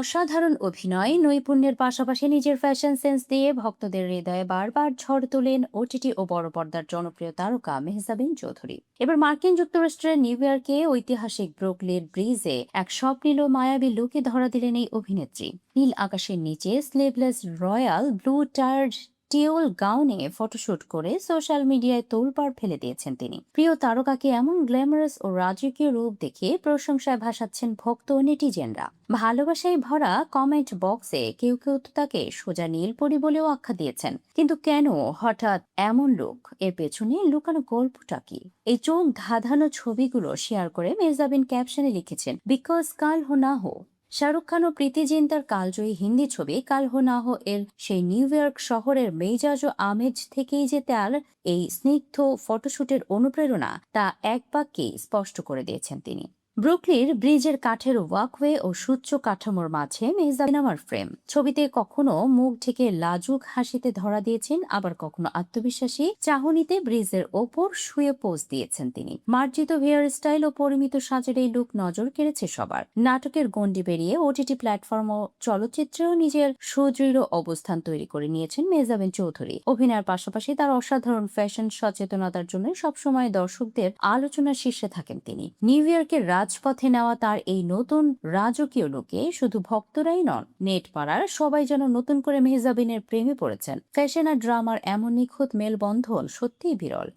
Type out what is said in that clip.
অসাধারণ অভিনয় নৈপুণ্যের পাশাপাশি নিজের ফ্যাশন সেন্স দিয়ে ভক্তদের হৃদয়ে বারবার ঝড় তোলেন ওটিটি ও বড় পর্দার জনপ্রিয় তারকা মেহজাবিন চৌধুরী। এবার মার্কিন যুক্তরাষ্ট্রের নিউ ইয়র্কে ঐতিহাসিক ব্রুকলিন ব্রিজে এক স্বপ্নীল ও মায়াবী লুকে ধরা দিলেন এই অভিনেত্রী। নীল আকাশের নিচে sleeveless royal blue tired tubewell গাউনে ফটোশুট করে সোশ্যাল মিডিয়ায় তোলপাড় ফেলে দিয়েছেন তিনি। প্রিয় তারকাকে এমন গ্ল্যামারাস ও রাজকীয় রূপ দেখে প্রশংসায় ভাসাচ্ছেন ভক্ত ও নেটিজেনরা। ভালোবাসায় ভরা কমেন্ট বক্সে কেউ কেউ তো তাকে সোজা নীলপরি বলেও আখ্যা দিয়েছেন। কিন্তু কেন হঠাৎ এমন লুক, এর পেছনে লুকানো গল্পটা কি? এই চোখ ধাঁধানো ছবিগুলো শেয়ার করে মেহজাবিন ক্যাপশনে লিখেছেন, বিকজ কাল হো না হো। শাহরুখ খান ও প্রীতি জিন্তার কালজয়ী হিন্দি ছবি কাল হো না হো এর সেই নিউ ইয়র্ক শহরের মেজাজ ও আমেজ থেকেই যে তার এই স্নিগ্ধ ফটোশুটের অনুপ্রেরণা, তা এক বাক্যেই স্পষ্ট করে দিয়েছেন তিনি। ব্রুকলির ব্রিজের কাঠের ওয়াকওয়ে ও সুচ্চ কাঠামোর মাঝে মেহজাবিন আমার ফ্রেম ছবিতে কখনো মুখ ঢেকে লাজুক হাসিতে ধরা দিয়েছেন, আবার কখনো আত্মবিশ্বাসী চাহনিতে ব্রিজের ওপর শুয়ে পোজ দিয়েছেন তিনি। মার্জিত হেয়ার স্টাইল ও পরিমিত সাজের এই লুক নজর কেড়েছে সবার। নাটকের গণ্ডি পেরিয়ে ওটিটি প্ল্যাটফর্ম ও চলচ্চিত্রেও নিজের সুদৃঢ় অবস্থান তৈরি করে নিয়েছেন মেহজাবিন চৌধুরী। অভিনয়ের পাশাপাশি তার অসাধারণ ফ্যাশন সচেতনতার জন্য সবসময় দর্শকদের আলোচনার শীর্ষে থাকেন তিনি। নিউ ইয়র্কের রাজপথে নেওয়া তার এই নতুন রাজকীয় লুকে শুধু ভক্তরাই নন, নেট পাড়ার সবাই যেন নতুন করে মেহজাবিনের প্রেমে পড়েছেন। ফ্যাশন আর ড্রামার এমন নিখুঁত মেলবন্ধন সত্যিই বিরল।